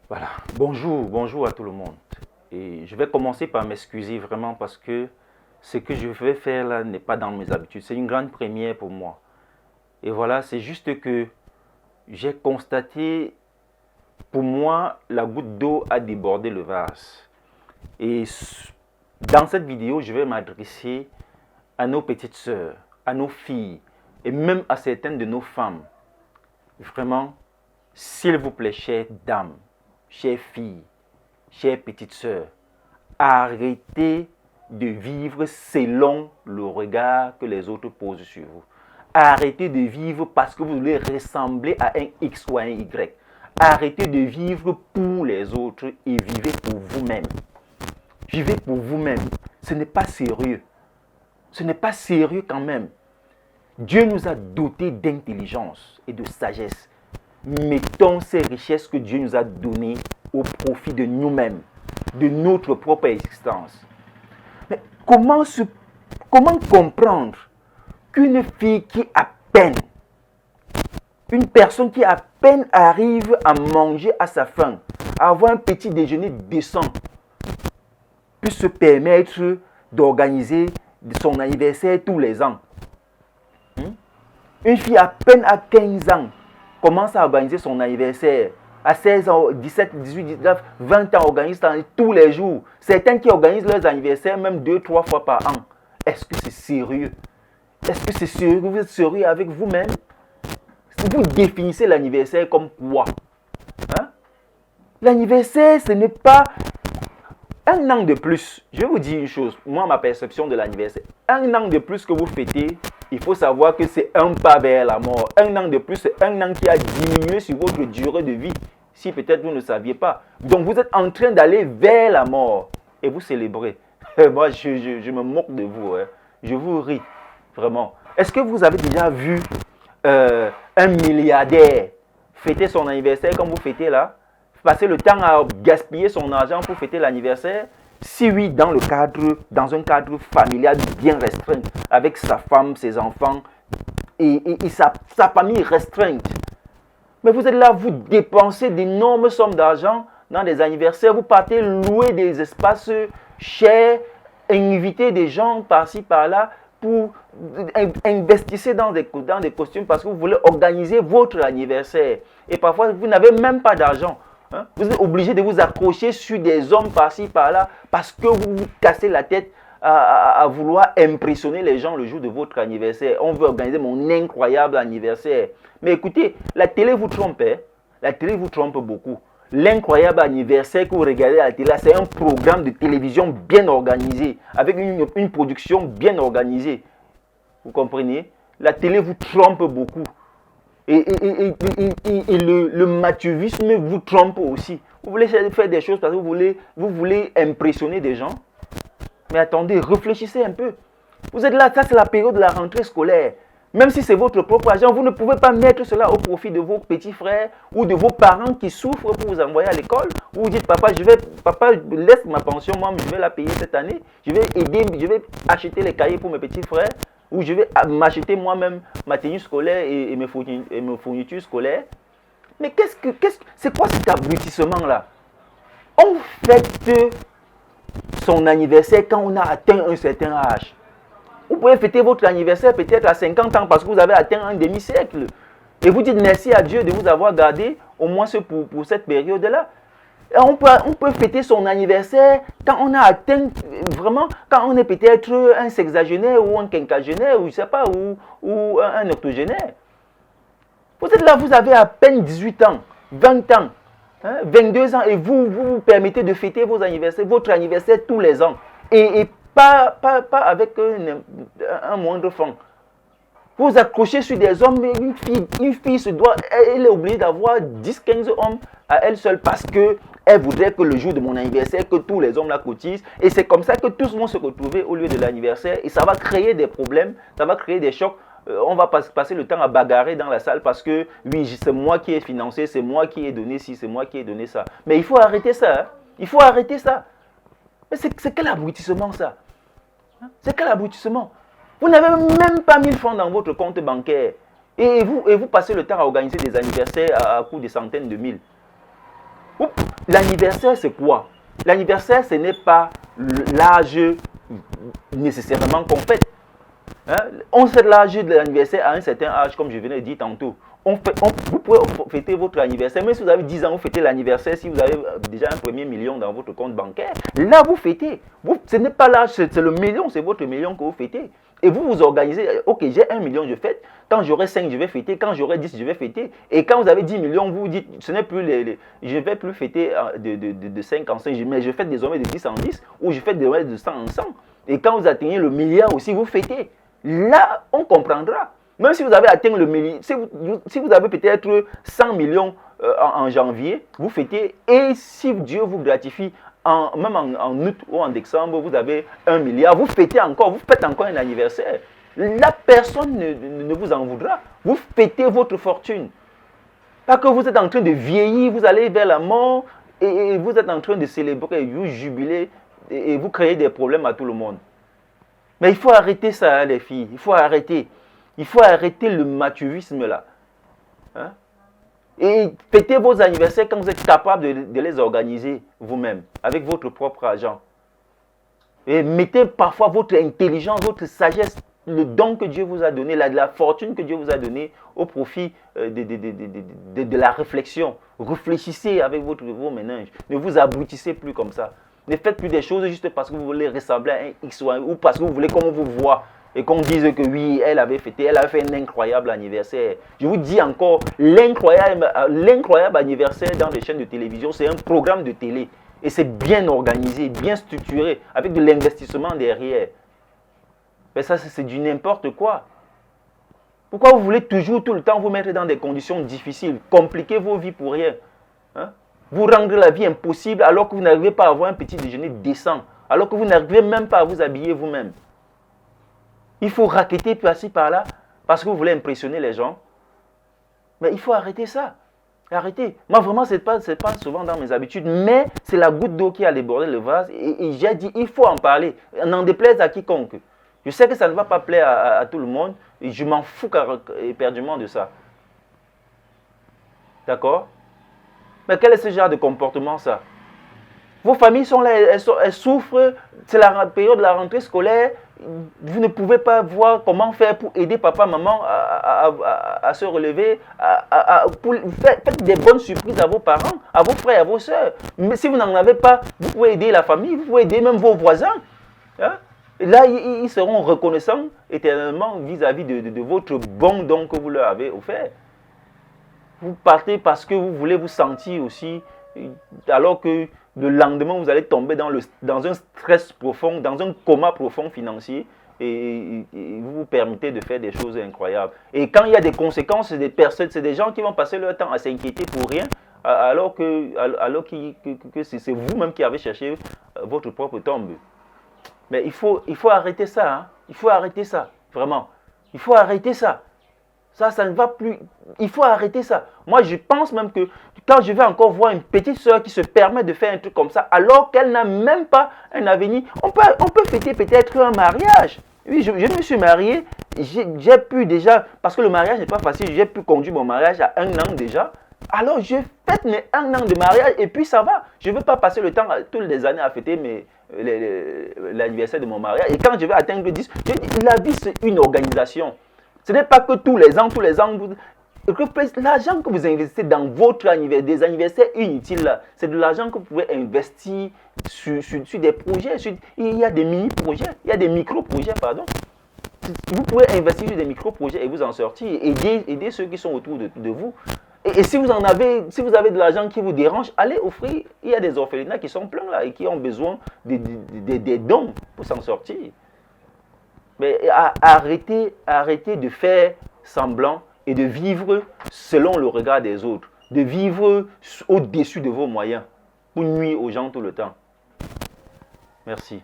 Voilà, bonjour à tout le monde. Et je vais commencer par m'excuser vraiment parce que ce que je vais faire là n'est pas dans mes habitudes. C'est une grande première pour moi. Et voilà, c'est juste que j'ai constaté, pour moi, la goutte d'eau a débordé le vase. Et dans cette vidéo, je vais m'adresser à nos petites sœurs, à nos filles et même à certaines de nos femmes. Vraiment, s'il vous plaît, chères dames, chères filles, chères petites sœurs, arrêtez de vivre selon le regard que les autres posent sur vous. Arrêtez de vivre parce que vous voulez ressembler à un X ou à un Y. Arrêtez de vivre pour les autres et vivez pour vous-même. Vivez pour vous-même. Ce n'est pas sérieux. Ce n'est pas sérieux quand même. Dieu nous a dotés d'intelligence et de sagesse. Mettons ces richesses que Dieu nous a données au profit de nous-mêmes, de notre propre existence. Mais comment comprendre qu'une fille qui à peine, une personne qui à peine arrive à manger à sa faim, à avoir un petit déjeuner décent, puisse se permettre d'organiser son anniversaire tous les ans? Une fille à peine à 15 ans commence à organiser son anniversaire. À 16 ans, 17, 18, 19, 20 ans, organisent tous les jours. Certains qui organisent leurs anniversaires même 2-3 fois par an. Est-ce que c'est sérieux? Est-ce que c'est sérieux? Vous êtes sérieux avec vous-même? Vous définissez l'anniversaire comme quoi? L'anniversaire, ce n'est pas un an de plus. Je vais vous dire une chose. Moi, ma perception de l'anniversaire. Un an de plus que vous fêtez, il faut savoir que c'est un pas vers la mort. Un an de plus, c'est un an qui a diminué sur votre durée de vie. Si peut-être vous ne saviez pas. Donc vous êtes en train d'aller vers la mort. Et vous célébrez. Moi, je me moque de vous. Je vous ris. Vraiment. Est-ce que vous avez déjà vu un milliardaire fêter son anniversaire comme vous fêtez là? Passer le temps à gaspiller son argent pour fêter l'anniversaire? Si oui, dans un cadre familial bien restreint, avec sa femme, ses enfants et sa famille restreinte. Mais vous êtes là, vous dépensez d'énormes sommes d'argent dans des anniversaires, vous partez louer des espaces chers, inviter des gens par-ci, par-là, pour investissez dans des costumes parce que vous voulez organiser votre anniversaire. Et parfois, vous n'avez même pas d'argent. Vous êtes obligé de vous accrocher sur des hommes par-ci, par-là, parce que vous vous cassez la tête à vouloir impressionner les gens le jour de votre anniversaire. On veut organiser mon incroyable anniversaire. Mais écoutez, la télé vous trompe. La télé vous trompe beaucoup. L'incroyable anniversaire que vous regardez à la télé, c'est un programme de télévision bien organisé, avec une production bien organisée. Vous comprenez? La télé vous trompe beaucoup. Et le maturivisme vous trompe aussi. Vous voulez faire des choses parce que vous voulez impressionner des gens. Mais attendez, réfléchissez un peu. Vous êtes là, ça c'est la période de la rentrée scolaire. Même si c'est votre propre argent, vous ne pouvez pas mettre cela au profit de vos petits frères ou de vos parents qui souffrent pour vous envoyer à l'école. Vous dites, papa, laisse ma pension, moi, je vais la payer cette année. Je vais acheter les cahiers pour mes petits frères. Ou je vais m'acheter moi-même ma tenue scolaire et mes fournitures scolaires. Mais c'est quoi cet abrutissement-là? On fête son anniversaire quand on a atteint un certain âge. Vous pouvez fêter votre anniversaire peut-être à 50 ans parce que vous avez atteint un demi-siècle. Et vous dites merci à Dieu de vous avoir gardé au moins pour cette période-là. On peut fêter son anniversaire quand on a atteint vraiment, quand on est peut-être un sexagénaire ou un quinquagénaire ou je sais pas, ou un octogénaire. Vous êtes là, vous avez à peine 18 ans, 20 ans, 22 ans et vous permettez de fêter votre anniversaire tous les ans et pas avec un moindre fond. Vous accrochez sur des hommes, une fille elle est obligée d'avoir 10-15 hommes à elle seule parce qu'elle voudrait que le jour de mon anniversaire, que tous les hommes la cotisent. Et c'est comme ça que tous vont se retrouver au lieu de l'anniversaire. Et ça va créer des problèmes, ça va créer des chocs. On va passer le temps à bagarrer dans la salle parce que, oui, c'est moi qui ai financé, c'est moi qui ai donné ci, c'est moi qui ai donné ça. Mais il faut arrêter ça. Il faut arrêter ça. Mais c'est quel abrutissement ça? C'est quel abrutissement? Vous n'avez même pas 1000 francs dans votre compte bancaire. Et vous passez le temps à organiser des anniversaires à coût de centaines de mille. L'anniversaire, c'est quoi? L'anniversaire, ce n'est pas l'âge nécessairement qu'on fête. Hein? On fait l'âge de l'anniversaire à un certain âge, comme je venais de dire tantôt. Vous pouvez fêter votre anniversaire, même si vous avez 10 ans, vous fêtez l'anniversaire, si vous avez déjà un premier million dans votre compte bancaire, là vous fêtez. Ce n'est pas l'âge, c'est le million, c'est votre million que vous fêtez. Et vous vous organisez, ok, j'ai 1 million, je fête. Quand j'aurai 5, je vais fêter. Quand j'aurai 10, je vais fêter. Et quand vous avez 10 millions, vous vous dites, ce n'est plus je ne vais plus fêter de 5 en 5, mais je fête désormais de 10 en 10, ou je fête désormais de 100 en 100. Et quand vous atteignez le milliard aussi, vous fêtez. Là, on comprendra. Même si vous avez atteint le milliard, si vous avez peut-être 100 millions en janvier, vous fêtez. Et si Dieu vous gratifie, même en août ou en décembre, vous avez 1 milliard, vous fêtez encore, vous faites encore un anniversaire. Là, personne ne vous en voudra. Vous fêtez votre fortune. Pas que vous êtes en train de vieillir, vous allez vers la mort et vous êtes en train de célébrer, vous jubiler et vous créez des problèmes à tout le monde. Mais il faut arrêter ça, hein, les filles. Il faut arrêter. Il faut arrêter le mathurisme là. Hein? Et fêtez vos anniversaires quand vous êtes capable de les organiser vous-même, avec votre propre argent. Et mettez parfois votre intelligence, votre sagesse, le don que Dieu vous a donné, la fortune que Dieu vous a donnée au profit de la réflexion. Réfléchissez avec vos ménages. Ne vous abrutissez plus comme ça. Ne faites plus des choses juste parce que vous voulez ressembler à un X ou parce que vous voulez qu'on vous voit. Et qu'on dise que oui, elle avait fait un incroyable anniversaire. Je vous dis encore, l'incroyable anniversaire dans les chaînes de télévision, c'est un programme de télé. Et c'est bien organisé, bien structuré, avec de l'investissement derrière. Mais ça, c'est du n'importe quoi. Pourquoi vous voulez toujours, tout le temps, vous mettre dans des conditions difficiles, compliquer vos vies pour rien, hein? Vous rendre la vie impossible alors que vous n'arrivez pas à avoir un petit déjeuner décent, alors que vous n'arrivez même pas à vous habiller vous-même. Il faut racketter par-ci, par-là, parce que vous voulez impressionner les gens. Mais il faut arrêter ça. Arrêtez. Moi, vraiment, ce n'est pas souvent dans mes habitudes, mais c'est la goutte d'eau qui a débordé le vase. Et j'ai dit, il faut en parler. N'en déplaise à quiconque. Je sais que ça ne va pas plaire à tout le monde. Et je m'en fous éperdument de ça. D'accord? Mais quel est ce genre de comportement, ça? Vos familles sont là, elles souffrent. C'est la période de la rentrée scolaire. Vous ne pouvez pas voir comment faire pour aider papa, maman à se relever. Faites des bonnes surprises à vos parents, à vos frères, à vos soeurs. Mais si vous n'en avez pas, vous pouvez aider la famille, vous pouvez aider même vos voisins. Hein? Et là, ils seront reconnaissants éternellement vis-à-vis de votre bon don que vous leur avez offert. Vous partez parce que vous voulez vous sentir aussi, alors que le lendemain, vous allez tomber dans un stress profond, dans un coma profond financier, et vous vous permettez de faire des choses incroyables. Et quand il y a des conséquences, c'est des gens qui vont passer leur temps à s'inquiéter pour rien, alors que c'est vous-même qui avez cherché votre propre tombe. Mais il faut arrêter ça, hein? Il faut arrêter ça, vraiment. Il faut arrêter ça. Ça ne va plus. Il faut arrêter ça. Moi, je pense même que quand je vais encore voir une petite soeur qui se permet de faire un truc comme ça, alors qu'elle n'a même pas un avenir, on peut fêter peut-être un mariage. Oui, je me suis marié, j'ai pu déjà, parce que le mariage n'est pas facile, j'ai pu conduire mon mariage à 1 an déjà. Alors, je fête mes 1 an de mariage et puis ça va. Je ne veux pas passer le temps toutes les années à fêter l'anniversaire de mon mariage. Et quand je vais atteindre le 10, la vie, c'est une organisation. Ce n'est pas que tous les ans, l'argent que vous investissez dans votre anniversaire, des anniversaires inutiles, c'est de l'argent que vous pouvez investir sur des projets. Il y a des mini-projets, il y a des micro-projets, pardon. Vous pouvez investir sur des micro-projets et vous en sortir, aider ceux qui sont autour de vous. Et si vous avez de l'argent qui vous dérange, allez offrir. Il y a des orphelinats qui sont pleins là et qui ont besoin des dons pour s'en sortir. Mais arrêtez de faire semblant et de vivre selon le regard des autres. De vivre au-dessus de vos moyens pour nuire aux gens tout le temps. Merci.